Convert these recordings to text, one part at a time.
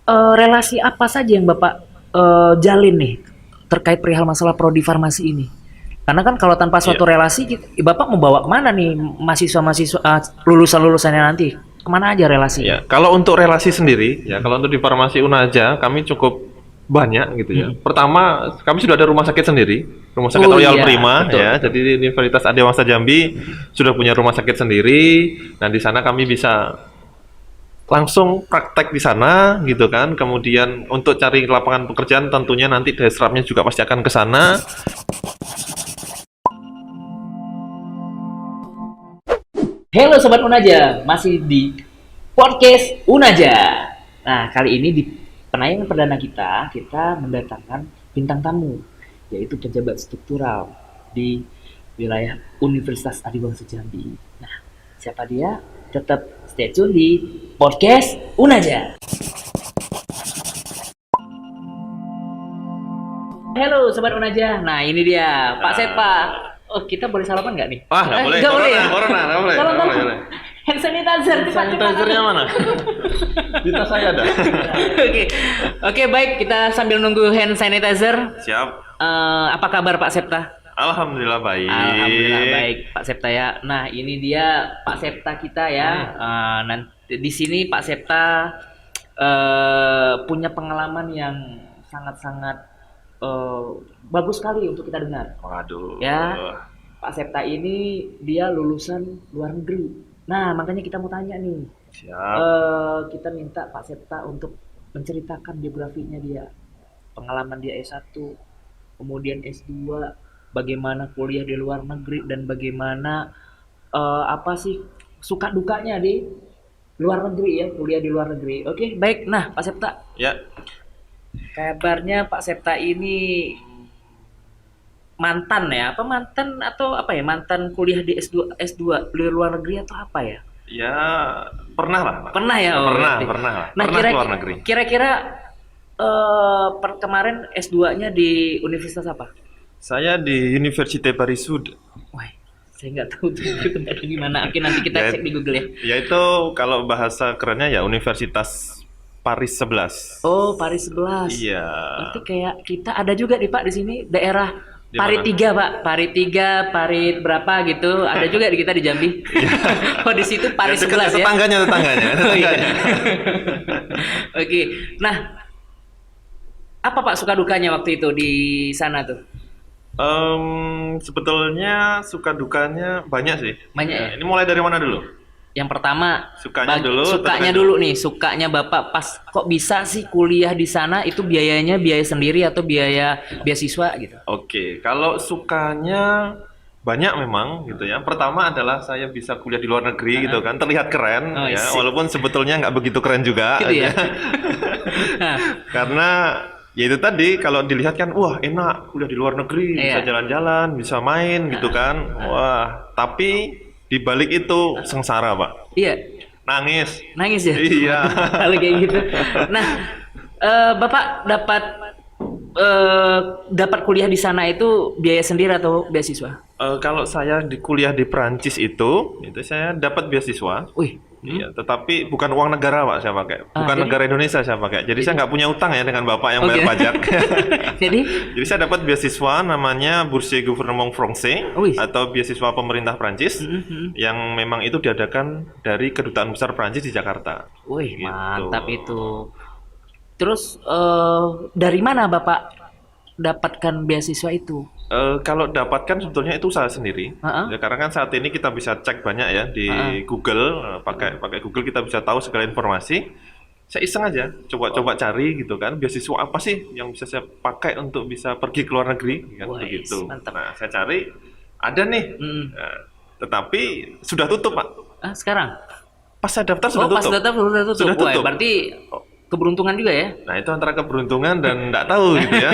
relasi apa saja yang Bapak jalin nih terkait perihal masalah prodi farmasi ini? Karena kan kalau tanpa Iya, suatu relasi, Bapak mau bawa kemana nih mahasiswa-mahasiswa lulusan-lulusannya nanti? Kemana aja relasinya? iya. Kalau untuk relasi sendiri, ya kalau untuk di Farmasi Unaja kami cukup banyak gitu ya. Mm-mm. Pertama, kami sudah ada rumah sakit sendiri, Rumah Sakit Oh Royal iya, Prima betul ya. betul. Jadi Universitas Adiwangsa Jambi sudah punya rumah sakit sendiri. Nah, di sana kami bisa langsung praktek di sana gitu kan. Kemudian untuk cari lapangan pekerjaan tentunya nanti desrapnya juga pasti akan ke sana. Halo Sobat Unaja, masih di podcast Unaja. Nah, kali ini di penayangan perdana kita mendatangkan bintang tamu, yaitu pejabat struktural di wilayah Universitas Adiwangsa Jambi. Nah, siapa dia? Tetap stay tune di podcast Unaja. Halo Sobat Unaja, nah ini dia Pak Sepa. Oh, kita boleh salaman nggak nih? Wah, nggak boleh. Nggak boleh ya? Corona, nggak boleh. Tolong, Nggak boleh, tolong. boleh. Hand sanitizer, cepat, cepat. Sanitizernya mana? Di tas saya ada. Oke, oke baik kita sambil nunggu hand sanitizer. Siap. Apa kabar Pak Septa? Alhamdulillah baik. Alhamdulillah baik Pak Septa ya. Nah ini dia Pak Septa kita ya. Nanti di sini Pak Septa punya pengalaman yang sangat-sangat bagus sekali untuk kita dengar. Waduh. Ya, Pak Septa ini dia lulusan luar negeri. Nah makanya kita mau tanya nih. Siap. Kita minta Pak Septa untuk menceritakan biografinya dia, pengalaman dia S1, kemudian S2, bagaimana kuliah di luar negeri dan bagaimana apa sih suka dukanya di luar negeri ya, kuliah di luar negeri. Oke, baik. Nah, Pak Septa, Ya. kabarnya Pak Septa ini mantan ya? Apa mantan atau apa ya? Mantan kuliah di S2 di luar negeri atau apa ya? Ya, pernah lah, Pak. Pernah ya? Oh, Pernah, berarti. pernah lah. Nah, Pernah keluar negeri. kira-kira kemarin S2-nya di universitas apa? Saya di Université Paris Sud. Wah, saya nggak tahu tuh tempatnya gimana. Oke, nanti kita Ya, cek di Google ya. yaitu kalau bahasa kerennya ya Universitas Paris 11. Oh, Paris 11. Iya. Berarti kayak kita ada juga nih Pak di sini daerah Di Parit mana? 3, Pak. Parit 3, Parit berapa gitu. Ada juga di kita di Jambi. Oh, di situ Paris Ya, 11 ya. tetangganya, tetangganya, Oh, iya. tetangganya. Oke. Nah, apa Pak suka dukanya waktu itu di sana tuh? Sebetulnya suka dukanya banyak sih. Banyak ya? Ini mulai dari mana dulu? Yang pertama, Sukanya dulu, sukanya tekan dulu nih, sukanya Bapak pas kok bisa sih kuliah di sana itu biayanya biaya sendiri atau biaya beasiswa gitu. Oke, kalau sukanya banyak memang gitu ya. Pertama adalah saya bisa kuliah di luar negeri gitu kan, terlihat keren Oh, ya, isi. walaupun sebetulnya nggak begitu keren juga. Gitu ya. Nah, Karena ya itu tadi kalau dilihat kan, wah enak kuliah di luar negeri, bisa iya. jalan-jalan, bisa main gitu kan. Wah, tapi di balik itu sengsara, Pak. Iya, Nangis. nangis ya. Iya. Kalau kayak gitu. Nah, Bapak dapat kuliah di sana itu biaya sendiri atau beasiswa? Kalau saya di kuliah di Prancis itu saya dapat beasiswa. Wih, Iya, tetapi bukan uang negara Pak saya pakai, bukan jadi? negara Indonesia saya pakai. Jadi saya nggak punya utang ya dengan bapak yang bayar Oke. pajak. Jadi, Jadi saya dapat beasiswa namanya Bourse Gouvernement Français Wih. atau beasiswa pemerintah Prancis yang memang itu diadakan dari Kedutaan Besar Prancis di Jakarta. wih, Gitu. mantap itu. Terus dari mana Bapak dapatkan beasiswa itu? Kalau dapatkan sebetulnya itu usaha sendiri. Heeh. Ya, karena kan saat ini kita bisa cek banyak ya di Google, pakai Google kita bisa tahu segala informasi. Saya iseng aja, coba-coba cari gitu kan, beasiswa apa sih yang bisa saya pakai untuk bisa pergi ke luar negeri, kan Wais, begitu. mantap. Nah, saya cari, ada nih, Mm. Nah, tetapi sudah tutup Pak. Ah, sekarang? Pas saya daftar sudah Oh, pas tutup. daftar sudah tutup. Sudah Wah, tutup. berarti keberuntungan juga ya? Nah, itu antara keberuntungan dan nggak tahu gitu ya.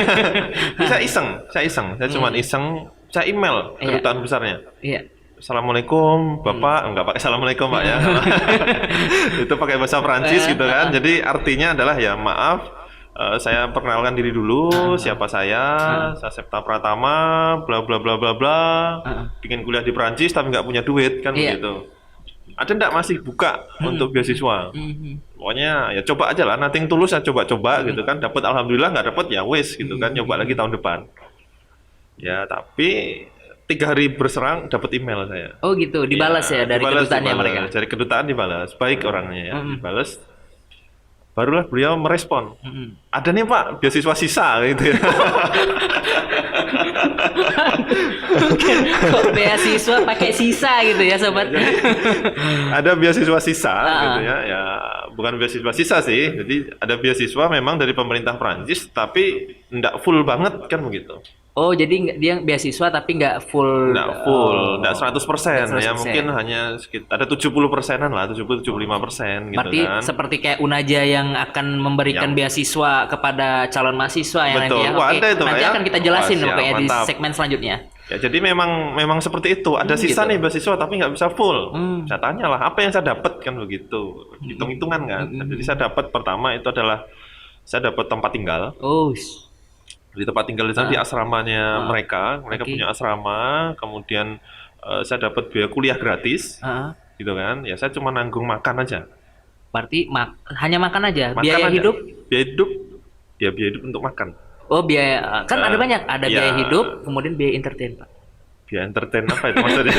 Jadi saya iseng, saya cuma iseng, saya email Iya. kedutaan besarnya. Iya. Assalamualaikum, Bapak. Enggak pakai assalamualaikum, Pak ya. Itu pakai bahasa Prancis gitu kan. Jadi artinya adalah ya maaf, saya perkenalkan diri dulu, siapa saya Septa Pratama, bla bla bla bla bla. Pingin kuliah di Prancis tapi nggak punya duit kan Iya. begitu. Ada enggak masih buka untuk beasiswa? Mhm. pokoknya ya coba aja lah, nothing tulus ya, coba-coba gitu kan, dapat alhamdulillah, nggak dapat ya wes gitu kan, nyoba lagi tahun depan. Ya tapi 3 hari berserang dapat email saya. Oh gitu, dibalas ya dari kedutaannya dibalas. mereka. Dari kedutaan dibalas, baik orangnya ya, dibalas. Barulah beliau merespon, ada nih Pak beasiswa sisa gitu ya. Kok beasiswa pakai sisa gitu ya sobat? Jadi, ada beasiswa sisa gitu ya, ya bukan beasiswa sisa sih. Jadi ada beasiswa memang dari pemerintah Prancis, tapi nggak full banget kan begitu. Oh jadi dia beasiswa tapi nggak full. Nggak full, nggak 100%, ya 100%. mungkin hanya sekitar ada 70%-an lah, 70-75% gitu. Berarti kan. seperti kayak Unaja yang akan memberikan beasiswa kepada calon mahasiswa yang Betul. nanti ya. Wah, Oke, ada itu, nanti ya. akan kita jelasin Wah, siap, pokoknya di mantap. segmen selanjutnya. Ya jadi memang seperti itu. Ada sisa gitu. nih beasiswa tapi nggak bisa full. Saya tanya lah apa yang saya dapat kan begitu. Hitung-hitungan kan. Jadi saya dapat pertama itu adalah saya dapat tempat tinggal. Oh. Di tempat tinggal di sana di asramanya mereka Oke. punya asrama. Kemudian saya dapat biaya kuliah gratis, gitu kan. Ya saya cuma nanggung makan aja. Berarti hanya makan aja. Makan Biaya aja. hidup? Biaya hidup, ya biaya hidup untuk makan. Oh biaya kan ada banyak. Ada biaya ya. hidup, kemudian biaya entertain Pak. Biaya entertain apa itu maksudnya?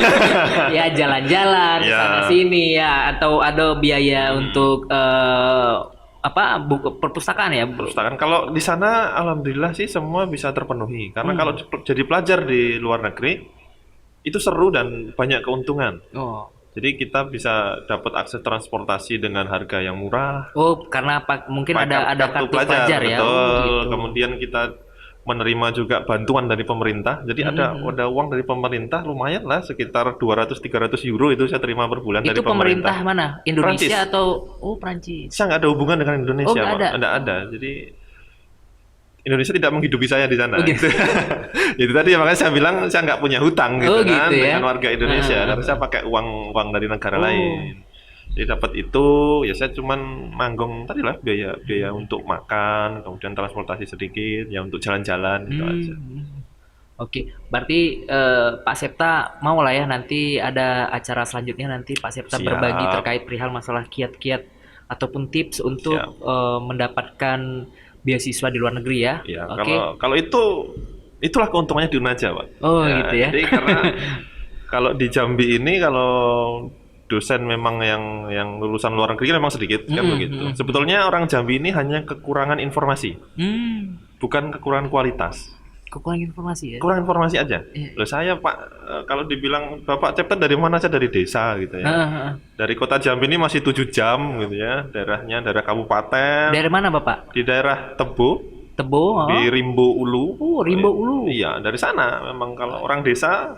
Ya jalan-jalan Ya. sana sini ya, atau ada biaya untuk buku perpustakaan ya. Perpustakaan kalau di sana alhamdulillah sih semua bisa terpenuhi karena kalau jadi pelajar di luar negeri itu seru dan banyak keuntungan. Oh. Jadi kita bisa dapat akses transportasi dengan harga yang murah. Oh, karena mungkin ada kartu pelajar ya. Betul. Oh, gitu. Kemudian kita menerima juga bantuan dari pemerintah. Jadi ada uang dari pemerintah lumayan lah, sekitar 200-300 euro itu saya terima per bulan dari Itu pemerintah pemerintah. mana? Indonesia Prancis. atau Prancis? Saya nggak ada hubungan dengan Indonesia, Oh, nggak Pak. ada. Nggak ada. Jadi Indonesia tidak menghidupi saya di sana. Oh, gitu. Itu tadi makanya saya bilang saya nggak punya hutang gitu, Oh, kan gitu ya. dengan warga Indonesia. Karena saya pakai uang dari negara lain. Jadi dapat itu, ya saya cuman nanggung tadi lah biaya untuk makan, kemudian transportasi sedikit, ya untuk jalan-jalan gitu aja. Oke, berarti Pak Septa mau lah ya nanti ada acara selanjutnya nanti Pak Septa Siap. berbagi terkait perihal masalah kiat-kiat ataupun tips untuk Siap. mendapatkan beasiswa di luar negeri ya. Ya, Oke. kalau itulah keuntungannya di Unaja, Pak. Oh, gitu ya. Jadi karena kalau di Jambi ini kalau dosen memang yang lulusan luar negeri memang sedikit kan begitu. Sebetulnya orang Jambi ini hanya kekurangan informasi, bukan kekurangan kualitas. Kekurangan informasi ya. Kurang informasi aja. Iya. Loh saya Pak, kalau dibilang Bapak Cepet dari mana? Saya dari desa gitu ya. Dari kota Jambi ini masih 7 jam gitu ya. Daerahnya daerah kabupaten. Dari mana Bapak? Di daerah Tebo, Tebo. di Rimbo Ulu. Oh, Rimbo Ulu. Iya, dari sana. Memang kalau orang desa,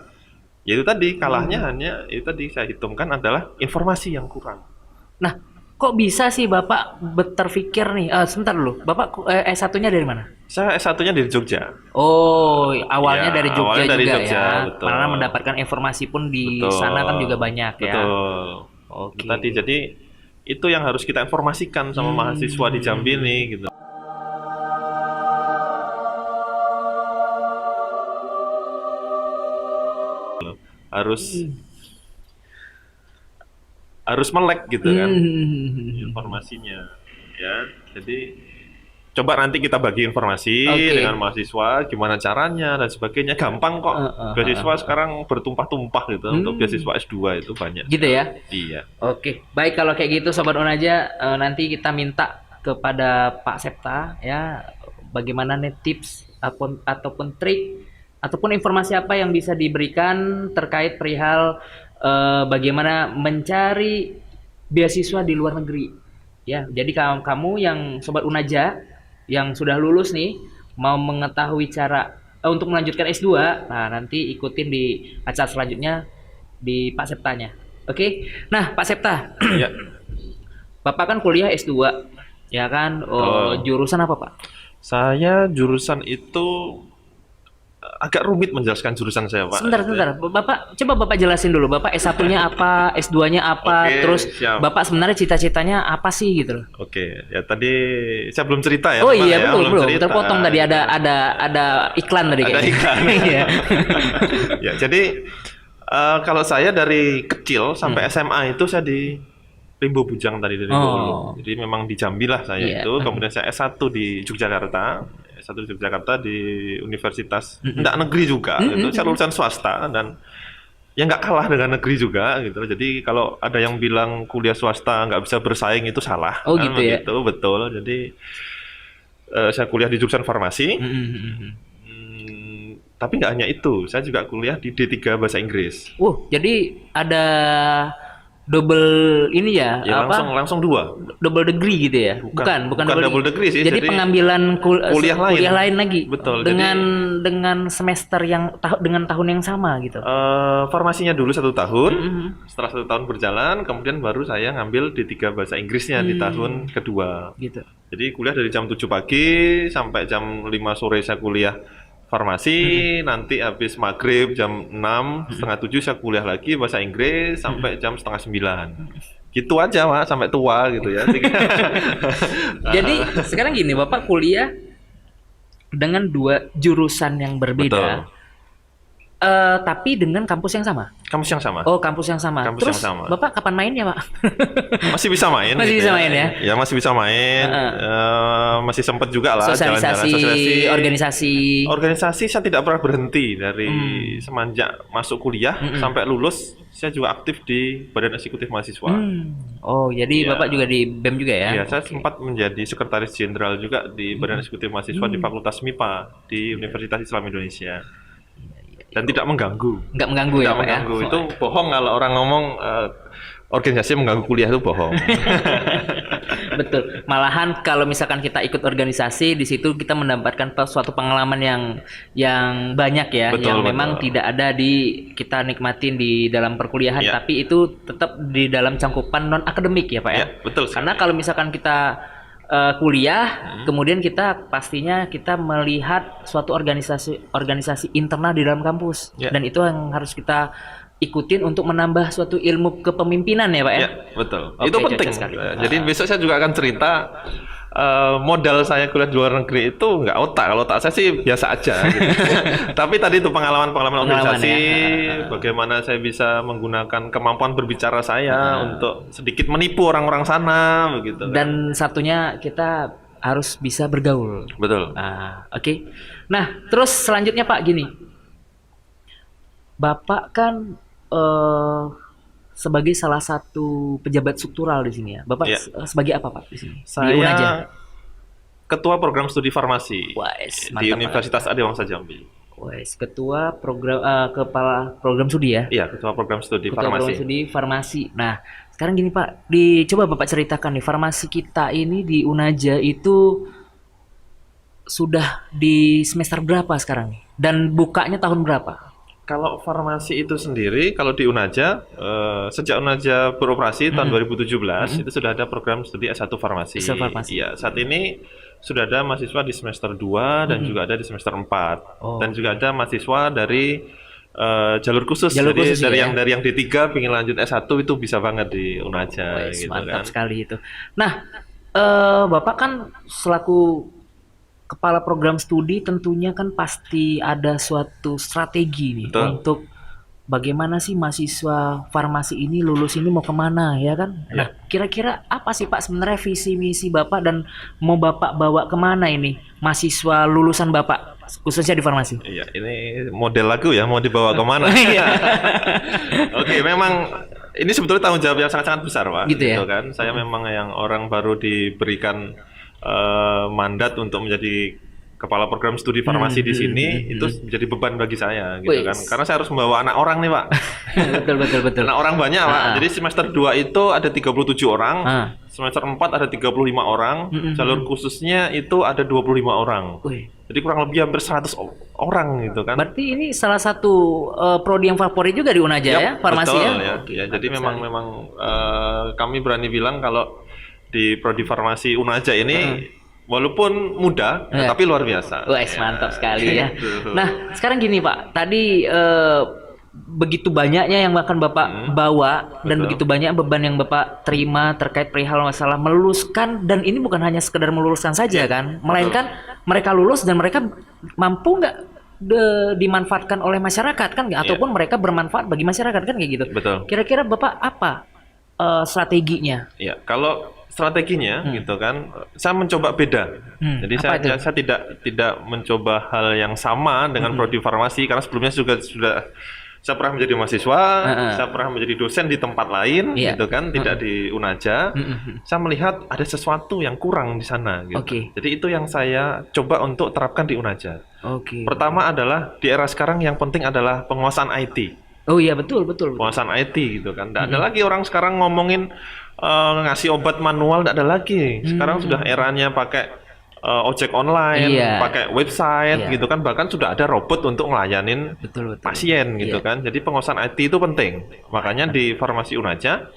ya itu tadi kalahnya hanya itu tadi saya hitungkan adalah informasi yang kurang. Nah, kok bisa sih Bapak terpikir nih? Sebentar dulu. Bapak S1-nya dari mana? Saya S1-nya dari Jogja. Oh, awalnya Ya, dari Jogja awalnya dari juga Jogja, ya. betul. Karena mendapatkan informasi pun di Betul. sana kan juga banyak ya. Betul. Oke. Itu tadi jadi itu yang harus kita informasikan sama mahasiswa di Jambi nih gitu. Harus melek gitu kan informasinya ya. Jadi coba nanti kita bagi informasi Oke. dengan mahasiswa gimana caranya dan sebagainya. Gampang kok. Beasiswa sekarang bertumpah-tumpah gitu untuk beasiswa S2 itu banyak. Gitu ya. Iya. Oke, baik kalau kayak gitu Sobat Unaja, nanti kita minta kepada Pak Septa ya bagaimana nih tips ataupun trik ataupun informasi apa yang bisa diberikan terkait perihal bagaimana mencari beasiswa di luar negeri. Ya, jadi kamu yang Sobat Unaja yang sudah lulus nih mau mengetahui cara untuk melanjutkan S2, nah nanti ikutin di acara selanjutnya di Pak Septanya. Oke. Nah, Pak Septa, Ya. Bapak kan kuliah S2, ya kan? Oh, jurusan apa, Pak? Saya jurusan itu agak rumit menjelaskan jurusan saya, Pak. Sebentar. Coba Bapak jelasin dulu. Bapak S1-nya apa, S2-nya apa, Oke, terus siap. Bapak sebenarnya cita-citanya apa sih gitu loh. Oke, ya tadi saya belum cerita ya. Oh teman, iya, ya, belum. cerita. Terpotong tadi ada iklan tadi Ada kayaknya. iklan. Iya. Ya, jadi kalau saya dari kecil sampai SMA itu saya di Rimbo Bujang tadi dari Bolu. Jadi memang di Jambi lah saya Iya. itu. Kemudian saya S1 di Yogyakarta. S1 di Yogyakarta di Universitas enggak negeri juga gitu. Saya lulusan swasta dan ya nggak kalah dengan negeri juga gitu. Jadi kalau ada yang bilang kuliah swasta nggak bisa bersaing itu salah. Oh, gitu ya? Begitu, betul. Jadi saya kuliah di jurusan farmasi. Tapi nggak hanya itu, saya juga kuliah di D3 Bahasa Inggris. Jadi ada double ini ya, Ya apa? langsung dua. Double degree gitu ya? Bukan Bukan double degree sih. Jadi pengambilan kuliah lain. lagi. Betul. Dengan semester yang dengan tahun yang sama gitu. Farmasinya dulu 1 tahun. Setelah 1 tahun berjalan, kemudian baru saya ngambil D3 Bahasa Inggrisnya di tahun kedua. Gitu. Jadi kuliah dari jam 7 pagi sampai jam 5 sore saya kuliah farmasi, nanti habis maghrib jam 6, setengah 7 saya kuliah lagi bahasa Inggris sampai jam setengah 9. Gitu aja Pak, sampai tua gitu ya. Jadi sekarang gini, Bapak kuliah dengan 2 jurusan yang berbeda. Betul. Tapi dengan kampus yang sama. Kampus yang sama. Oh, kampus yang sama. Kampus Terus yang sama. Bapak kapan mainnya, Pak? Masih bisa main. Masih gitu bisa main ya? Ya masih bisa main. Masih sempet juga lah Sosialisasi, organisasi. Organisasi saya tidak pernah berhenti dari semenjak masuk kuliah sampai lulus. Saya juga aktif di Badan Eksekutif Mahasiswa. Oh, jadi Iya. Bapak juga di BEM juga ya? Iya, saya sempat menjadi sekretaris jenderal juga di Badan Eksekutif Mahasiswa di Fakultas MIPA di Universitas Islam Indonesia. Dan tidak mengganggu. Nggak mengganggu ya, Tidak Pak ya? mengganggu. Itu bohong kalau orang ngomong organisasi mengganggu kuliah itu bohong. Betul. Malahan kalau misalkan kita ikut organisasi, di situ kita mendapatkan suatu pengalaman yang banyak ya, Betul, yang memang betul. tidak ada kita nikmatin di dalam perkuliahan, Ya. tapi itu tetap di dalam cangkupan non akademik ya, Pak ya? Ya, betul sekali. Karena kalau misalkan kita kuliah, kemudian kita pastinya kita melihat suatu organisasi internal di dalam kampus, Ya. dan itu yang harus kita ikutin untuk menambah suatu ilmu kepemimpinan ya, Pak ya? Ya, betul. Oke, Itu cocok penting. sekali. Jadi besok saya juga akan cerita modal saya kuliah di luar negeri itu nggak otak. Kalau otak saya sih biasa aja. Gitu. Tapi tadi itu pengalaman organisasi, bagaimana saya bisa menggunakan kemampuan berbicara saya untuk sedikit menipu orang-orang sana, begitu. Dan satunya kita harus bisa bergaul. Betul. Oke. Nah, terus selanjutnya Pak gini, Bapak kan sebagai salah satu pejabat struktural di sini ya. Bapak Ya. sebagai apa Pak di sini? Di Saya Unaja. ketua program studi farmasi Wes, di mantap, Pak. Universitas Adiwangsa Jambi. Wes, ketua program kepala program studi ya. Iya, ketua program studi Ketua program farmasi. studi farmasi. Nah, sekarang gini Pak, coba Bapak ceritakan nih, farmasi kita ini di Unaja itu sudah di semester berapa sekarang nih? Dan bukanya tahun berapa? Kalau farmasi itu sendiri, kalau di Unaja, sejak Unaja beroperasi tahun 2017, itu sudah ada program studi S1 farmasi. S1 farmasi. Iya, saat ini sudah ada mahasiswa di semester 2 dan juga ada di semester 4. Oh. Dan juga ada mahasiswa dari jalur khusus. Jalur Jadi khusus dari ya? yang D3 pengen lanjut S1 itu bisa banget di Unaja Wes, gitu mantap kan. sekali itu. Nah, Bapak kan selaku kepala program studi tentunya kan pasti ada suatu strategi nih Betul. untuk bagaimana sih mahasiswa farmasi ini lulus ini mau kemana ya kan? Nah, kira-kira apa sih Pak sebenarnya visi misi Bapak dan mau Bapak bawa kemana ini mahasiswa lulusan Bapak khususnya di farmasi? Iya, ini model lagu ya, mau dibawa kemana? Iya. Oke, memang ini sebetulnya tanggung jawab yang sangat-sangat besar, Pak. Gitu ya? Kan? Saya memang yang orang baru diberikan mandat untuk menjadi kepala program studi farmasi di sini, itu menjadi beban bagi saya, gitu kan. Wis. Karena saya harus membawa anak orang nih, Pak. betul. Anak orang banyak, Pak. Jadi semester 2 itu ada 37 orang, semester 4 ada 35 orang, jalur khususnya itu ada 25 orang. Wih. Jadi kurang lebih hampir 100 orang gitu kan. Berarti ini salah satu prodi yang favorit juga di Unaja ya, farmasi betul, ya? Oke, ya. Jadi memang kami berani bilang kalau di prodi farmasi Unaja ini walaupun muda, tapi luar biasa. Wah, mantap sekali ya. Gitu. Nah, sekarang gini Pak, tadi begitu banyaknya yang akan Bapak bawa dan betul. begitu banyak beban yang Bapak terima terkait perihal masalah meluluskan, dan ini bukan hanya sekedar meluluskan saja kan, melainkan mereka lulus dan mereka mampu nggak dimanfaatkan oleh masyarakat kan, ataupun mereka bermanfaat bagi masyarakat kan kayak gitu. Betul. Kira-kira Bapak apa strateginya? Ya, kalau strateginya gitu kan, saya mencoba beda. Jadi apa itu? saya tidak mencoba hal yang sama dengan prodi farmasi karena sebelumnya juga sudah saya pernah menjadi mahasiswa, saya pernah menjadi dosen di tempat lain Iya. gitu kan, tidak di Unaja. Saya melihat ada sesuatu yang kurang di sana gitu. Oke. Jadi itu yang saya coba untuk terapkan di Unaja. Oke. Pertama adalah di era sekarang yang penting adalah penguasaan IT. Oh iya, betul. Penguasaan IT gitu kan. Nggak ada lagi orang sekarang ngomongin ngasih obat manual, nggak ada lagi. Sekarang sudah eranya pakai ojek online, Iya. pakai website Iya. gitu kan. Bahkan sudah ada robot untuk ngelayanin Betul. pasien gitu Iya. kan. Jadi penguasaan IT itu penting. Makanya di Farmasi Unaja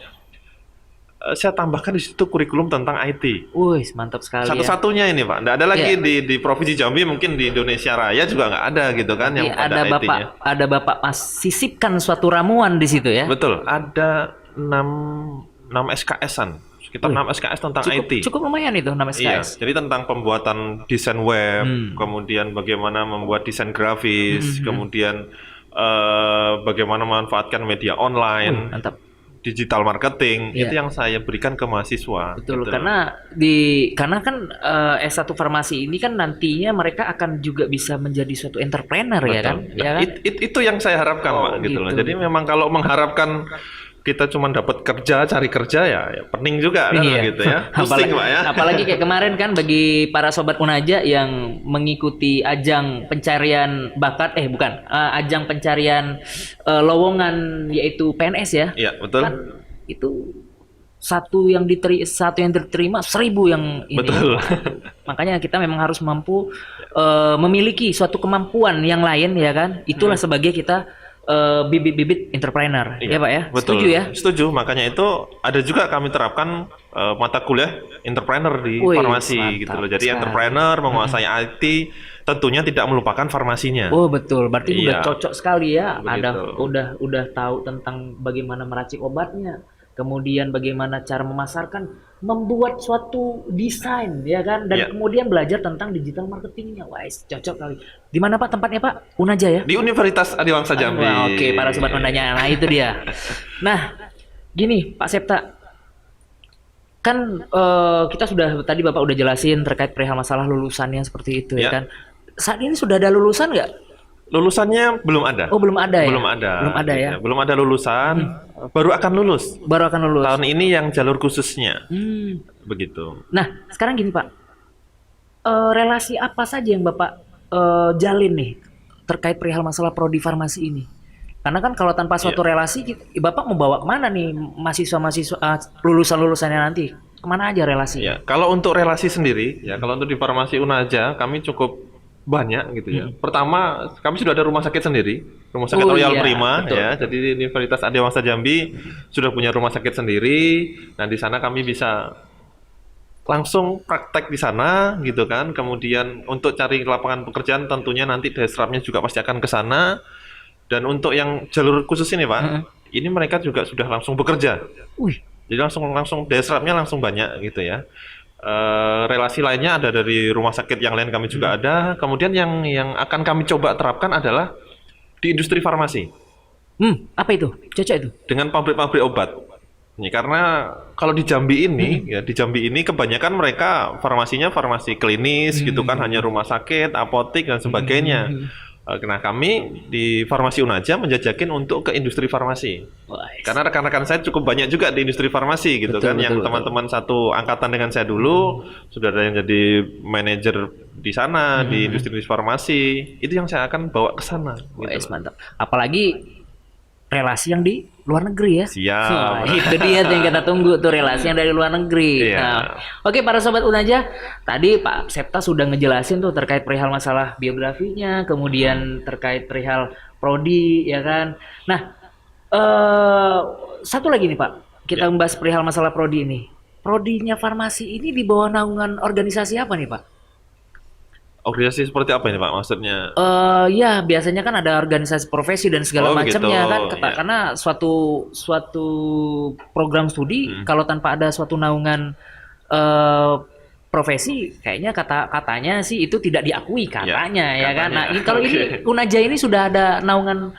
saya tambahkan di situ kurikulum tentang IT. Wih, mantap sekali ya. Satu-satunya ini Pak, nggak ada lagi Iya. di Provinsi Jambi, mungkin di Indonesia Raya juga nggak ada gitu kan yang Iya, ada IT-nya. ada Bapak Mas sisipkan suatu ramuan di situ ya. Betul, ada 6 SKS-an, sekitar 6 SKS tentang IT. Cukup lumayan itu 6 Iya, SKS. jadi tentang pembuatan desain web, kemudian bagaimana membuat desain grafis, kemudian bagaimana memanfaatkan media online, Mantap. digital marketing, Iya. itu yang saya berikan ke mahasiswa. Betul, gitu. karena kan S1 farmasi ini kan nantinya mereka akan juga bisa menjadi suatu entrepreneur ya kan? Betul. Ya Nah, kan? itu yang saya harapkan, Oh, Pak, gitu loh. gitu. Jadi memang kalau mengharapkan kita cuma dapat kerja, cari kerja ya pening juga kan Iya. gitu ya. Pusing, Pak ya. Apalagi kayak kemarin kan bagi para sobat Unaja yang mengikuti ajang pencarian bakat, ajang pencarian lowongan yaitu PNS ya. Iya, betul. Kan itu satu yang diterima 1.000 yang ini. Betul. Makanya kita memang harus mampu memiliki suatu kemampuan yang lain ya kan. Itulah sebagai kita bibit-bibit entrepreneur. Iya, Ya Pak ya. betul. Setuju ya? Setuju. Makanya itu ada juga kami terapkan mata kuliah entrepreneur di Wih, farmasi mantap gitu loh. Jadi sekali. entrepreneur menguasai IT tentunya tidak melupakan farmasinya. Oh betul, berarti udah Iya. cocok sekali ya. Begitu. Udah tahu tentang bagaimana meracik obatnya, kemudian bagaimana cara memasarkan, membuat suatu desain ya kan, dan Iya. kemudian belajar tentang digital marketingnya. Wah, cocok kali. Di mana Pak tempatnya Pak? Unaja ya? Di Universitas Adiwangsa Jambi. Wah, oke, para sobat Unanya. Nah, itu dia. Nah, gini Pak Septa, kan kita sudah tadi Bapak udah jelasin terkait perihal masalah lulusannya seperti itu ya Ya. kan. Saat ini sudah ada lulusan nggak? Lulusannya belum ada. Oh, belum ada ya? Belum ada. Belum ada ya? Belum ada lulusan. Baru akan lulus. Baru akan lulus. Tahun ini yang jalur khususnya. Hmm. Begitu. Nah, sekarang gini Pak, relasi apa saja yang Bapak jalin nih terkait perihal masalah prodi farmasi ini? Karena kan kalau tanpa suatu relasi, Bapak mau bawa kemana nih mahasiswa-mahasiswa lulusan-lulusannya nanti? Kemana aja relasi? Ya, kalau untuk relasi sendiri, ya kalau untuk di Farmasi Unaja kami cukup banyak gitu ya. Pertama, kami sudah ada rumah sakit sendiri, Rumah Sakit Oh, Royal iya, Prima betul. ya. Jadi di Universitas Adiwangsa Jambi sudah punya rumah sakit sendiri. Nah, di sana kami bisa langsung praktek di sana gitu kan. Kemudian untuk cari lapangan pekerjaan tentunya nanti desrapnya juga pasti akan ke sana. Dan untuk yang jalur khusus ini, Pak, ini mereka juga sudah langsung bekerja. Wih, Jadi langsung desrapnya langsung banyak gitu ya. Relasi lainnya ada dari rumah sakit yang lain kami juga ada. Kemudian yang akan kami coba terapkan adalah di industri farmasi apa itu? Cocok itu? dengan pabrik-pabrik obat. Ini karena kalau di Jambi ini ya di Jambi ini kebanyakan mereka farmasinya farmasi klinis gitu kan, hanya rumah sakit, apotik dan sebagainya. Nah, kami di Farmasi Unaja menjajakin untuk ke industri farmasi. Wah, Karena rekan-rekan saya cukup banyak juga di industri farmasi gitu Betul, kan, yang betul, teman-teman satu angkatan dengan saya dulu sudah ada yang jadi manajer di sana di industri farmasi. Itu yang saya akan bawa ke sana. wah, Gitu. mantap. Apalagi relasi yang di luar negeri ya. Siap. Wah, itu dia tuh yang kita tunggu tuh, relasi yang dari luar negeri. Iya. Nah, oke para sobat Unaja, tadi Pak Septa sudah ngejelasin tuh terkait perihal masalah biografinya, kemudian terkait perihal prodi, ya kan. Nah, satu lagi nih Pak, kita membahas perihal masalah prodi ini. Prodinya farmasi ini di bawah naungan organisasi apa nih Pak? Organisasi seperti apa ini Pak maksudnya? Ya biasanya kan ada organisasi profesi dan segala Oh, macamnya begitu. kan, Iya. karena suatu program studi kalau tanpa ada suatu naungan profesi, kayaknya katanya sih itu tidak diakui katanya ya kan. katanya. Nah, kalau ini Oke. Unaja ini sudah ada naungan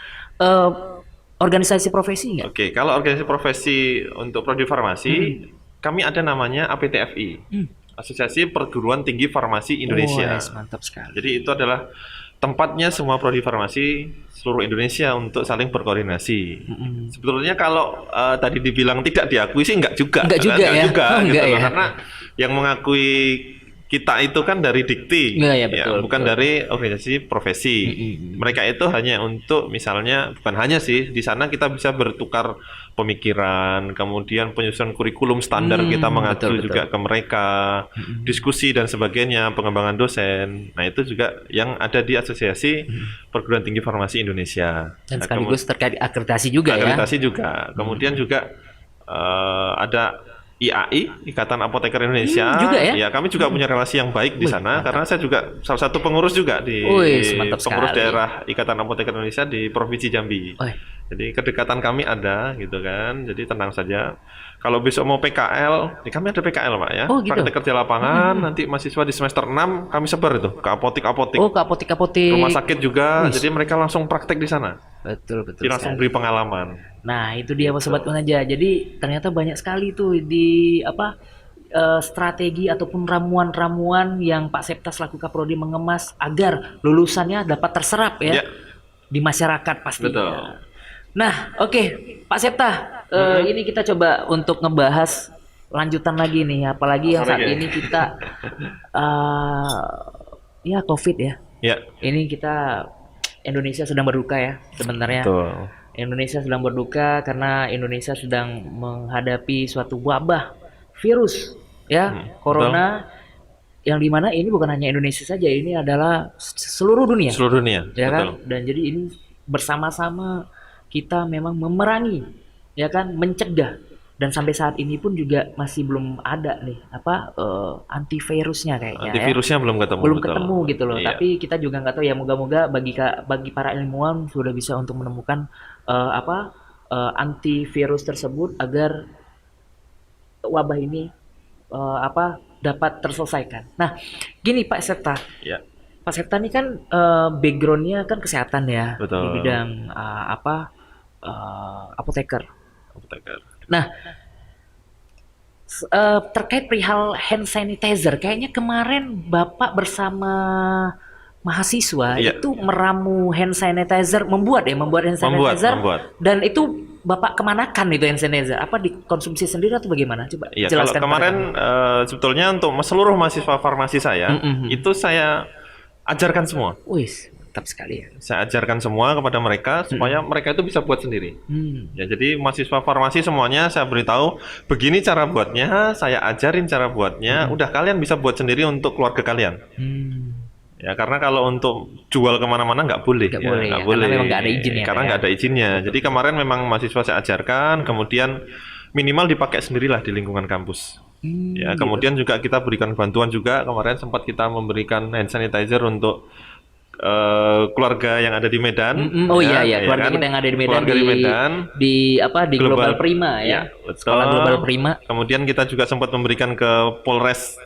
organisasi profesi nggak? Oke, kalau organisasi profesi untuk prodi farmasi, kami ada namanya APTFI, Asosiasi Perguruan Tinggi Farmasi Indonesia. Wes, mantap sekali. Jadi itu adalah tempatnya semua prodi farmasi seluruh Indonesia untuk saling berkoordinasi. Sebetulnya kalau tadi dibilang tidak diakui sih enggak juga. Enggak juga ya? Juga, Oh, gitu enggak loh. ya? Karena yang mengakui kita itu kan dari Dikti, Iya, betul, bukan betul. dari organisasi profesi. Mereka itu hanya untuk misalnya, bukan hanya sih, di sana kita bisa bertukar pemikiran, kemudian penyusunan kurikulum standar kita mengacu betul, juga ke mereka, diskusi dan sebagainya, pengembangan dosen. Nah itu juga yang ada di Asosiasi Perguruan Tinggi Farmasi Indonesia. Dan Nah, sekaligus terkait akreditasi juga ya. akreditasi juga. Kemudian juga ada IAI, Ikatan Apoteker Indonesia. juga ya? Ya, kami juga punya relasi yang baik di sana karena saya juga salah satu pengurus juga di Wih, mantap pengurus sekali. daerah Ikatan Apoteker Indonesia di Provinsi Jambi. Wih. Jadi kedekatan kami ada gitu kan. Jadi tenang saja. Kalau besok mau PKL, kami ada PKL Pak ya. Oh, gitu. Praktek kerja lapangan, nanti mahasiswa di semester 6 kami sebar itu ke apotik-apotik. Oh, ke apotek-apotek. Rumah sakit juga, jadi mereka langsung praktek di sana. Betul, betul. Jadi langsung sekali. beri pengalaman. Nah, itu dia Sobat Unaja. Jadi ternyata banyak sekali tuh di strategi ataupun ramuan-ramuan yang Pak Septa selaku Kaprodi mengemas agar lulusannya dapat terserap ya Ya. di masyarakat pastinya. Betul. Nah, oke, Pak Septa, ini kita coba untuk ngebahas lanjutan lagi nih, apalagi yang saat Oke. ini kita ya COVID ya. Ya. Ini kita Indonesia sedang berduka ya sebenarnya. Betul. Indonesia sedang berduka karena Indonesia sedang menghadapi suatu wabah virus ya, corona yang dimana ini bukan hanya Indonesia saja, ini adalah seluruh dunia Seluruh dunia. ya kan. Betul. Dan jadi ini bersama-sama kita memang memerangi ya kan, mencegah, dan sampai saat ini pun juga masih belum ada nih antivirusnya kayaknya ya. Antivirusnya belum ketemu. Belum betul. ketemu gitu loh. Iya. Tapi kita juga nggak tahu ya, moga-moga bagi para ilmuwan sudah bisa untuk menemukan antivirus tersebut agar wabah ini dapat terselesaikan. Nah, gini Pak Septa. Ya. Pak Septa ini kan backgroundnya kan kesehatan ya, Betul. di bidang apoteker. Apoteker. Nah, terkait perihal hand sanitizer, kayaknya kemarin Bapak bersama mahasiswa Iya. itu meramu hand sanitizer, membuat hand sanitizer, Membuat. dan itu Bapak kemanakan itu hand sanitizer? Apa dikonsumsi sendiri atau bagaimana? Coba Iya, kalau jelaskan. kemarin sebetulnya untuk seluruh mahasiswa farmasi saya, itu saya ajarkan semua. Wih, mantap sekali ya. Saya ajarkan semua kepada mereka supaya mereka itu bisa buat sendiri. Ya, jadi mahasiswa farmasi semuanya saya beritahu, begini cara buatnya, saya ajarin cara buatnya, udah kalian bisa buat sendiri untuk keluarga kalian. Ya, karena kalau untuk jual kemana-mana nggak boleh. Nggak Ya, boleh nggak ya, boleh. karena memang nggak ada izin ya, Karena Pak, nggak ya. ada izinnya. Jadi kemarin memang mahasiswa saya ajarkan, kemudian minimal dipakai sendirilah di lingkungan kampus. Ya, kemudian juga kita berikan bantuan juga, kemarin sempat kita memberikan hand sanitizer untuk keluarga yang ada di Medan. Oh ya, iya, keluarga kan? kita yang ada di Medan, Keluarga di Medan. di Global Prima ya. betul. Sekolah Global Prima. Kemudian kita juga sempat memberikan ke Polres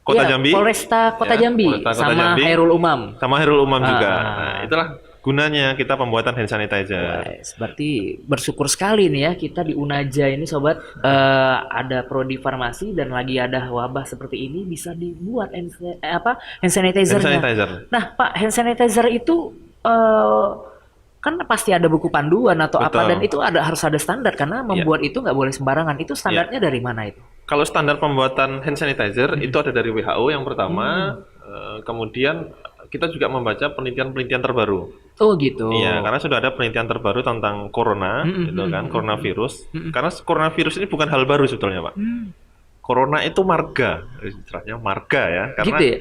Kota Iya, Jambi. Polresta Kota Ya, Jambi Polresta Kota sama Jambi. Hairul Umam. Sama Hairul Umam juga. Ah. Nah, itulah gunanya kita pembuatan hand sanitizer. Wah, berarti bersyukur sekali nih ya kita di Unaja ini sobat, ada prodi farmasi dan lagi ada wabah seperti ini bisa dibuat hand Hand sanitizer-nya. sanitizer. Nah, Pak, hand sanitizer itu kan pasti ada buku panduan atau apa, Betul. dan itu harus ada standar karena membuat itu nggak boleh sembarangan. Itu standarnya dari mana itu? Kalau standar pembuatan hand sanitizer itu ada dari WHO yang pertama, kemudian kita juga membaca penelitian-penelitian terbaru. Oh gitu. Iya, karena sudah ada penelitian terbaru tentang corona, gitu kan, coronavirus. Karena coronavirus ini bukan hal baru sebetulnya, Pak. Corona itu marga, istilahnya marga ya. Karena Gitu ya?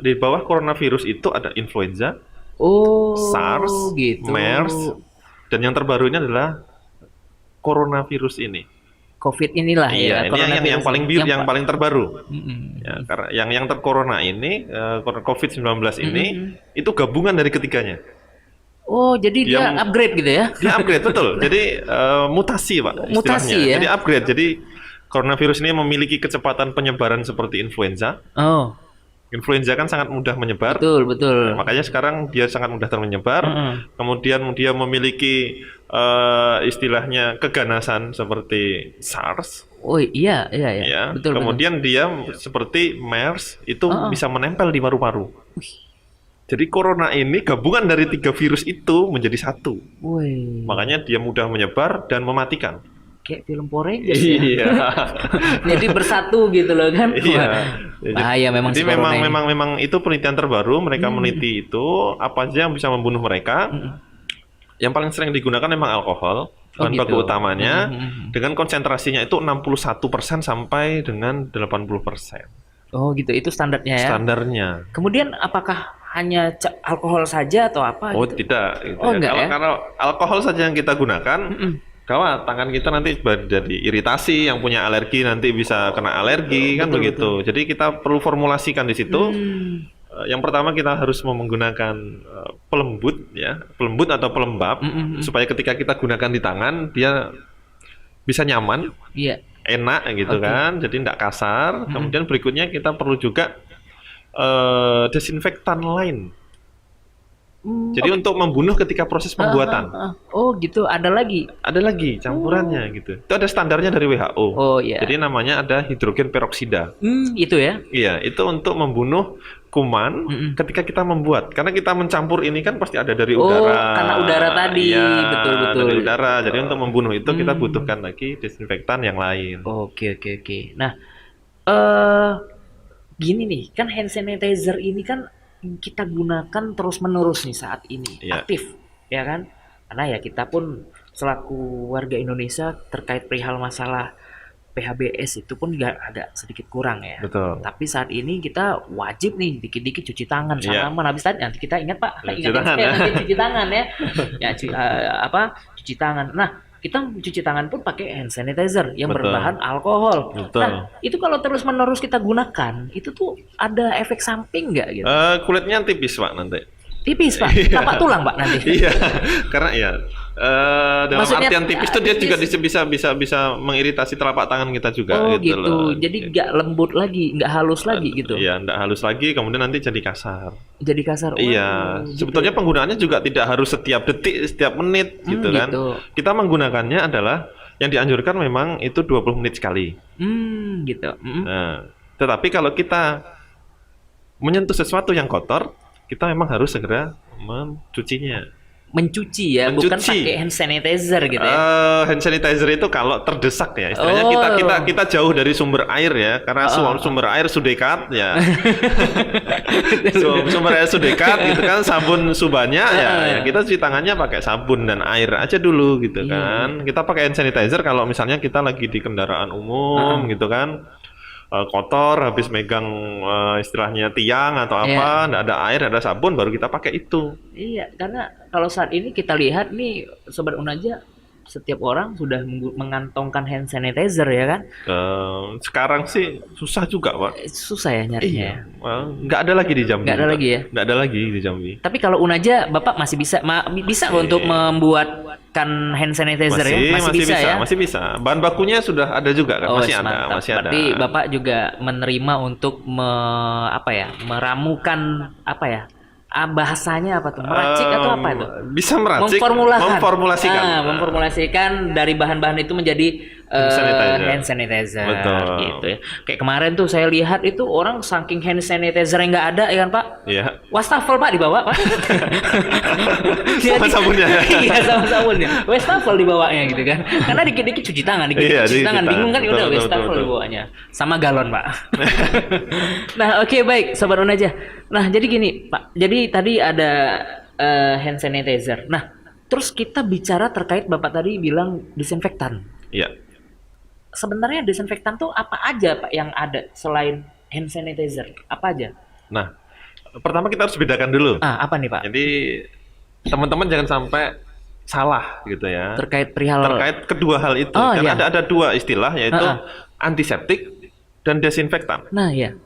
di bawah coronavirus itu ada influenza, Oh, SARS, gitu. MERS, dan yang terbaru ini adalah coronavirus ini. COVID inilah Iya, ya. ini yang coronavirus paling ini. yang paling terbaru. Mm-mm. Ya, karena yang tercorona ini, COVID-19 ini, itu gabungan dari ketiganya. Oh, jadi dia Yang- upgrade gitu ya? Dia upgrade, betul. Jadi mutasi, Pak, istilahnya. Mutasi, ya? Jadi upgrade. Jadi coronavirus ini memiliki kecepatan penyebaran seperti influenza, Oh. Influenza kan sangat mudah menyebar. Betul, betul. Makanya sekarang dia sangat mudah termenyebar. Kemudian dia memiliki istilahnya keganasan seperti SARS. Oh iya, iya, iya. Ya. Betul, Kemudian dia seperti MERS itu bisa menempel di paru-paru. Jadi corona ini gabungan dari 3 virus itu menjadi satu. Wih. Makanya dia mudah menyebar dan mematikan. Kayak film Power Rangers ya. Iya. Jadi bersatu gitu loh kan. Iya. Bahaya memang Jadi si corona ini. memang itu penelitian terbaru, mereka meneliti itu apa aja yang bisa membunuh mereka. Yang paling sering digunakan memang alkohol, bahan baku gitu. utamanya, dengan konsentrasinya itu 61% sampai dengan 80%. Oh gitu, itu standarnya ya. Standarnya. Kemudian apakah hanya alkohol saja atau apa Oh gitu? tidak. Gitu Oh ya. enggak ya? Kalau alkohol saja yang kita gunakan, gawat, tangan kita nanti jadi iritasi, yang punya alergi nanti bisa kena alergi, kan begitu. Jadi kita perlu formulasikan di situ. Yang pertama kita harus menggunakan pelembut ya, pelembut atau pelembab supaya ketika kita gunakan di tangan dia bisa nyaman, enak gitu kan, jadi tidak kasar. Kemudian berikutnya kita perlu juga desinfektan lain. Jadi untuk membunuh ketika proses pembuatan. Oh gitu, ada lagi? Ada lagi campurannya gitu. Itu ada standarnya dari WHO. Oh iya. Jadi namanya ada hidrogen peroksida. Itu ya? Iya, itu untuk membunuh kuman ketika kita membuat. Karena kita mencampur ini kan pasti ada dari udara. Oh, karena udara tadi. Iya, betul-betul. dari udara. Jadi untuk membunuh itu kita butuhkan lagi desinfektan yang lain. Oke. Nah, gini nih, kan hand sanitizer ini kan kita gunakan terus-menerus nih saat ini, aktif, ya kan? Karena ya kita pun selaku warga Indonesia terkait perihal masalah PHBS itu pun agak sedikit kurang ya. Betul. Tapi saat ini kita wajib nih dikit-dikit cuci tangan, salaman habis tadi nanti kita ingat Pak, nanti cuci tangan ya. Cuci tangan. Nah, kita cuci tangan pun pakai hand sanitizer yang berbahan alkohol. Nah, itu kalau terus-menerus kita gunakan, itu tuh ada efek samping nggak gitu? Kulitnya tipis Pak nanti. Tipis Pak, tapak tulang Pak nanti. Iya, karena ya dalam Maksudnya, artian tipis itu dia juga bisa mengiritasi telapak tangan kita juga. Oh gitu loh. Jadi nggak lembut lagi, nggak halus lagi gitu. Iya, nggak halus lagi, kemudian nanti jadi kasar. Jadi kasar. Iya, sebetulnya penggunaannya juga tidak harus setiap detik, setiap menit gitu kan. Kita menggunakannya adalah yang dianjurkan memang itu 20 menit sekali. Gitu. Nah, tetapi kalau kita menyentuh sesuatu yang kotor, kita memang harus segera mencucinya. Mencuci ya, bukan pakai hand sanitizer gitu ya. Hand sanitizer itu kalau terdesak ya, istilahnya kita jauh dari sumber air ya, karena sumber air sudah dekat ya. Sumber air sudah dekat gitu kan, sabun banyak ya, kita cuci tangannya pakai sabun dan air aja dulu gitu kan. Kita pakai hand sanitizer kalau misalnya kita lagi di kendaraan umum gitu kan. Kotor habis megang istilahnya tiang atau apa, nggak ada air, ada sabun, baru kita pakai itu. Iya, karena kalau saat ini kita lihat nih Sobat Unaja, setiap orang sudah mengantongkan hand sanitizer ya kan? Sekarang sih susah juga Pak. Susah ya nyarinya. Iya. Nggak ada lagi di Jambi. Nggak ada lagi ya? Nggak ada lagi di Jambi. Tapi kalau Unaja, Bapak masih bisa untuk membuatkan hand sanitizer ya? Masih bisa. Masih bisa. Bahan bakunya sudah ada juga kan? Masih ada. Mantap. Masih ada. Berarti Bapak juga menerima untuk meramukan bahasanya apa tuh? Meracik atau apa itu? Bisa meracik, memformulasikan dari bahan-bahan itu menjadi hand sanitizer. Betul. Gitu ya. Kayak kemarin tuh saya lihat itu orang saking hand sanitizer yang nggak ada ya kan Pak? Iya. Wastafel Pak dibawa Pak. Sama sabunnya. Iya, sama sabunnya. Wastafel dibawanya gitu kan. Karena dikit-dikit cuci tangan, cuci tangan. Bingung kan, udah wastafel dibawanya. Sama galon Pak. Nah, oke, baik Sobat Unaja. Nah, jadi gini Pak. Jadi tadi ada hand sanitizer. Nah, terus kita bicara terkait Bapak tadi bilang disinfektan. Iya. Sebenarnya disinfektan tuh apa aja Pak yang ada selain hand sanitizer? Apa aja? Nah, pertama kita harus bedakan dulu. Apa nih Pak? Jadi teman-teman jangan sampai salah gitu ya. Terkait kedua hal itu. Karena ada dua istilah yaitu antiseptik dan desinfektan. Nah, ya.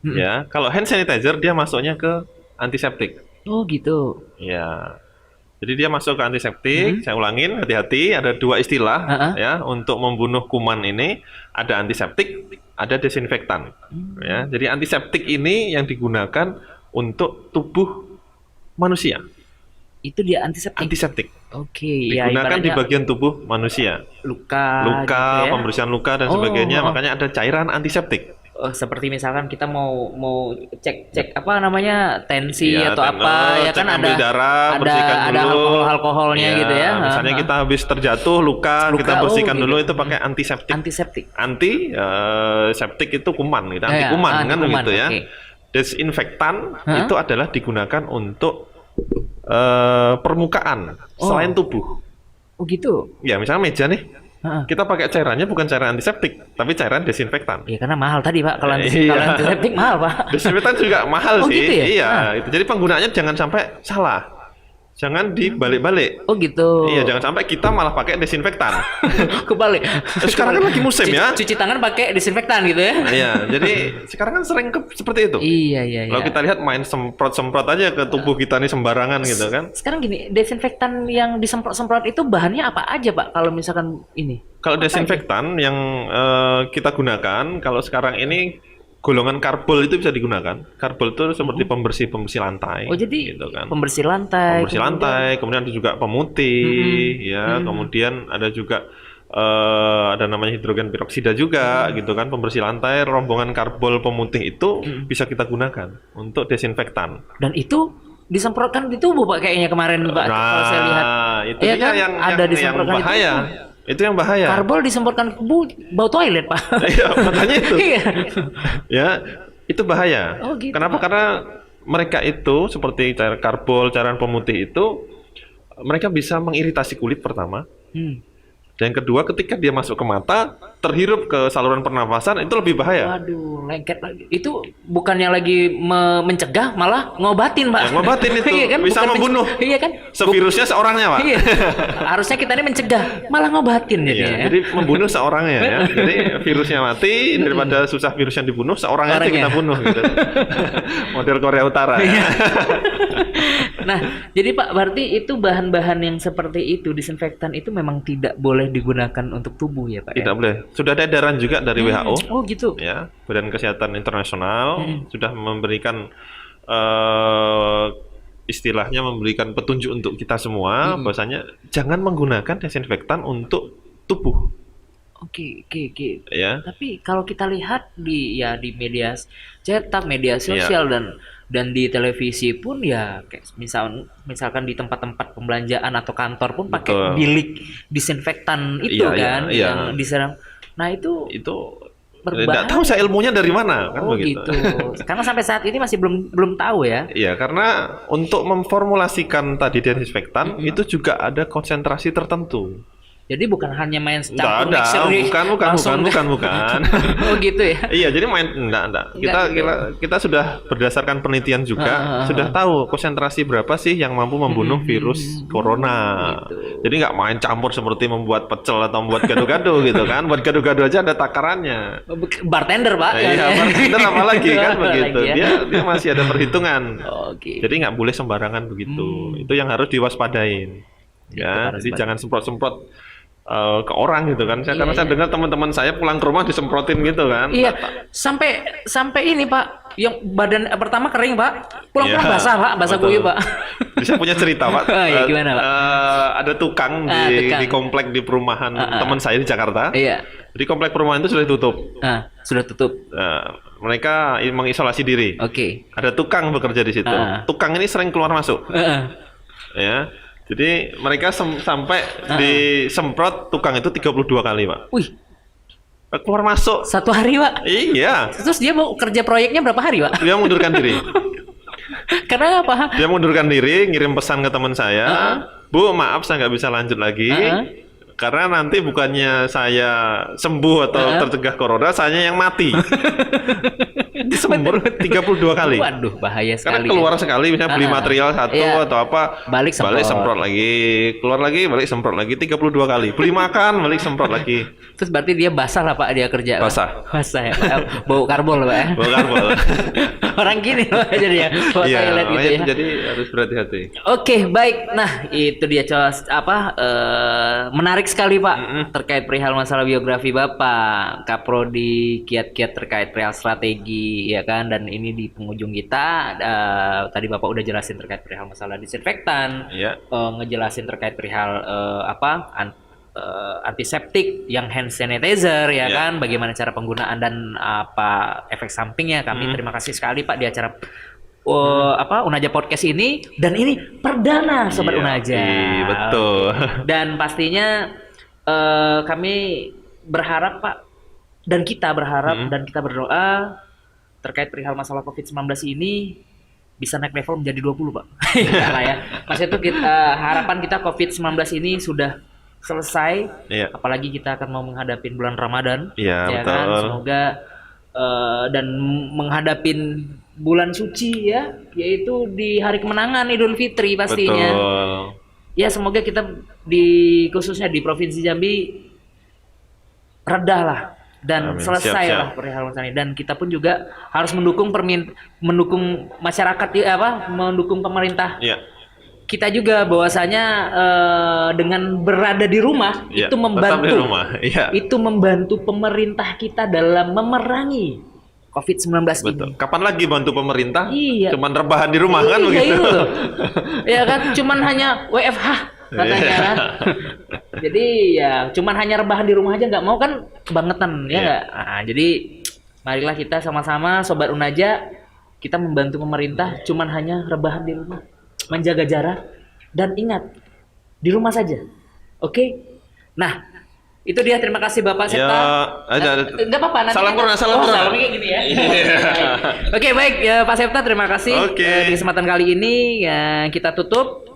Ya, kalau hand sanitizer dia masuknya ke antiseptik. Oh, gitu. Ya. Jadi dia masuk ke antiseptik. Saya ulangin, hati-hati, ada dua istilah ya untuk membunuh kuman ini, ada antiseptik, ada desinfektan. Ya, jadi antiseptik ini yang digunakan untuk tubuh manusia. Itu dia antiseptik. Antiseptik Oke, ya digunakan di ibaratnya bagian tubuh manusia. luka Luka, gitu ya. pembersihan luka dan Oh, sebagainya, oh. makanya ada cairan antiseptik. Seperti misalkan kita mau cek apa namanya tensi Iya, atau apa ya cek kan ambil darah, bersihkan ada dulu. alkoholnya Iya, gitu ya. Misalnya kita habis terjatuh luka, Luka, kita bersihkan oh, dulu gitu. itu pakai antiseptik. Antiseptik. Septik itu kuman gitu, anti Ya, kuman kan anti-kuman, begitu ya. oke. Desinfektan Hah? itu adalah digunakan untuk permukaan selain tubuh. Oh gitu. Ya, misalnya meja nih, Heeh. kita pakai cairannya bukan cairan antiseptik, tapi cairan desinfektan. Ya karena mahal tadi Pak. Kalau Iya. antiseptik mahal Pak. Desinfektan juga mahal Oh, sih. gitu ya? Iya, Ah. itu. Jadi penggunaannya jangan sampai salah. Jangan dibalik-balik. Oh gitu. Iya, jangan sampai kita malah pakai desinfektan. Kebalik. Sekarang kan lagi musim ya. Cuci tangan pakai desinfektan gitu ya. Iya, jadi sekarang kan sering seperti itu. Iya iya iya. Kalau kita lihat main semprot-semprot aja ke tubuh kita nih sembarangan gitu kan. Sekarang gini, desinfektan yang disemprot-semprot itu bahannya apa aja Pak? Kalau misalkan ini. Kalau desinfektan yang kita gunakan, kalau sekarang ini golongan karbol itu bisa digunakan. Karbol itu seperti pembersih lantai. Oh jadi gitu kan. pembersih lantai. Pembersih lantai, kemudian ada juga pemutih, ya, kemudian ada juga ada namanya hidrogen peroksida juga, gitu kan, pembersih lantai, rombongan karbol pemutih itu bisa kita gunakan untuk desinfektan. Dan itu disemprotkan di tubuh Pak kayaknya kemarin Pak. Kalau saya lihat. Itu Iya dia kan? yang Ada yang disemprotkan di bahaya. Itu yang bahaya. Karbol disemprotkan ke bau toilet Pak. Iya, makanya itu. Iya. Ya, itu bahaya. Oh, gitu. Kenapa? Karena mereka itu seperti cairan karbol, cairan pemutih itu mereka bisa mengiritasi kulit pertama. Dan yang kedua, ketika dia masuk ke mata, terhirup ke saluran pernafasan, itu lebih bahaya. Waduh, lengket lagi. Itu bukannya lagi mencegah, malah ngobatin, Pak. Yang ngobatin itu, Iya kan? bisa Bukan membunuh. Iya kan? Sevirusnya seorangnya, Pak. Iya. Harusnya kita ini mencegah, malah ngobatin Iya, jadinya. jadi membunuh seorangnya ya. Jadi virusnya mati, daripada susah virusnya dibunuh, seorangnya aja Orangnya. kita bunuh gitu. Model Korea Utara Iya. ya. Nah, jadi Pak, berarti itu bahan-bahan yang seperti itu, disinfektan itu memang tidak boleh digunakan untuk tubuh ya Pak? Tidak boleh. Sudah ada edaran juga dari WHO. Oh gitu. Ya, Badan Kesehatan Internasional sudah memberikan istilahnya memberikan petunjuk untuk kita semua bahwasanya jangan menggunakan desinfektan untuk tubuh. Oke. Ya. Tapi kalau kita lihat di media cetak, media sosial dan di televisi pun ya kayak misalkan di tempat-tempat pembelanjaan atau kantor pun pakai Betul. bilik disinfektan itu Iya, kan iya. yang diserang. Nah, itu Tidak berbahaya. tahu saya ilmunya dari mana kan Oh begitu. gitu. Karena sampai saat ini masih belum tahu ya. Iya, karena untuk memformulasikan tadi desinfektan itu juga ada konsentrasi tertentu. Jadi bukan hanya main Enggak campur ada, mixer nih, langsung- bukan. Oh gitu ya. Iya, jadi enggak. Kita sudah berdasarkan penelitian juga sudah tahu konsentrasi berapa sih yang mampu membunuh virus corona. Gitu. Jadi nggak main campur seperti membuat pecel atau membuat gado-gado gitu kan. Buat gado-gado aja ada takarannya. Bartender Pak. Iya, bartender apalagi kan begitu. Apalagi ya. Dia masih ada perhitungan. Oke. Jadi nggak boleh sembarangan begitu. Itu yang harus diwaspadain. Ya, harus jadi jangan semprot-semprot ke orang gitu kan. Karena saya dengar teman-teman saya pulang ke rumah disemprotin gitu kan. Iya, sampai ini Pak, yang badan pertama kering Pak, pulang-pulang Iya, basah Pak, basah betul. kuyup Pak. Jadi saya punya cerita Pak. Iya, gimana, Pak? Ada tukang Tukang. di komplek di perumahan teman saya di Jakarta. Iya. Jadi komplek perumahan itu sudah ditutup. Sudah tutup. Mereka mengisolasi diri. Oke. Ada tukang bekerja di situ. Tukang ini sering keluar masuk. Ya. Jadi mereka sampai disemprot tukang itu 32 kali, Pak. Wih, Keluar masuk. satu hari Pak. Iya. Terus dia mau kerja proyeknya berapa hari Pak? Dia mundurkan diri. Karena apa? Dia mundurkan diri, ngirim pesan ke teman saya. Bu, maaf saya nggak bisa lanjut lagi. Karena nanti bukannya saya sembuh atau tercegah corona, saya yang mati. Disembur 32 kali. Waduh, bahaya Karena sekali. keluar sekali, misalnya beli material satu Iya. atau apa, Balik semprot lagi, keluar lagi, balik semprot lagi 32 kali. Beli makan, balik semprot lagi. Terus berarti dia basah lah Pak dia kerja. Pak. Basah. Basah ya. Pak. Bau karbol Pak ya. Bau karbol. Orang gini loh jadi ya. Kalau Iya, saya lihat gitu makanya ya. itu jadi harus berhati-hati. Oke, baik. Nah, itu dia menarik sekali Pak terkait perihal masalah biografi Bapak, Kaprodi, kiat-kiat terkait perihal strategi ya kan, dan ini di penghujung kita tadi Bapak udah jelasin terkait perihal masalah disinfektan, Iya. ngejelasin terkait perihal antiseptik yang hand sanitizer ya kan, bagaimana cara penggunaan dan apa efek sampingnya. Kami terima kasih sekali Pak di acara Unaja Podcast ini, dan ini perdana Sobat Iya, Unaja. betul. Dan pastinya kami berharap Pak, dan kita berharap dan kita berdoa terkait perihal masalah COVID-19 ini bisa naik level menjadi 20 Pak. Enggak lah ya. Maksudnya itu harapan kita COVID-19 ini sudah selesai. Iya. Apalagi kita akan mau menghadapi bulan Ramadan. Iya, ya betul. kan? Semoga dan menghadapin bulan suci ya, yaitu di hari kemenangan Idul Fitri pastinya. Betul. Ya semoga kita khususnya di Provinsi Jambi redah lah dan Amin. selesai Siap, lah perihal masalah ini. Dan kita pun juga harus mendukung masyarakat mendukung pemerintah. Iya. Kita juga bahwasanya dengan berada di rumah Iya, itu tetap membantu di rumah. Iya. itu membantu pemerintah kita dalam memerangi COVID-19 ini. Betul. Kapan lagi bantu pemerintah? Iya. Cuman rebahan di rumah kan Iya, begitu. itu. Ya kan, cuman hanya WFH katanya kan. Jadi ya cuman hanya rebahan di rumah aja nggak mau kan, kebangetan ya nggak. Nah, jadi marilah kita sama-sama Sobat Unaja, kita membantu pemerintah cuman hanya rebahan di rumah, menjaga jarak, dan ingat di rumah saja. Oke? Nah, itu dia. Terima kasih Bapak Septa. Enggak apa-apa nanti. Salam Corona, salam Corona. Salamnya kayak gini ya. Oke, baik ya Pak Septa, terima kasih. Oke. Di kesempatan kali ini ya kita tutup.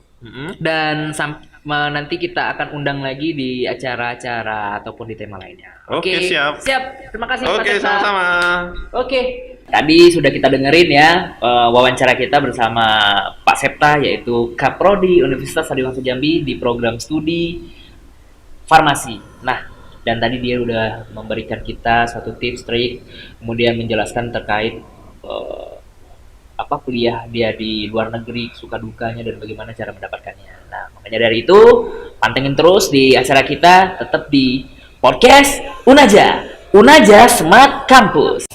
Dan nanti kita akan undang lagi di acara-acara ataupun di tema lainnya. Oke, siap. Siap. Terima kasih Pak Oke, Septa. sama-sama. Oke. Tadi sudah kita dengerin ya wawancara kita bersama Pak Septa, yaitu Kaprodi Universitas Adiwangsa Jambi di program studi farmasi. Nah, dan tadi dia udah memberikan kita suatu tips, trik, kemudian menjelaskan terkait kuliah dia di luar negeri, suka dukanya dan bagaimana cara mendapatkannya. Nah, makanya dari itu pantengin terus di acara kita, tetap di podcast Unaja Smart Campus.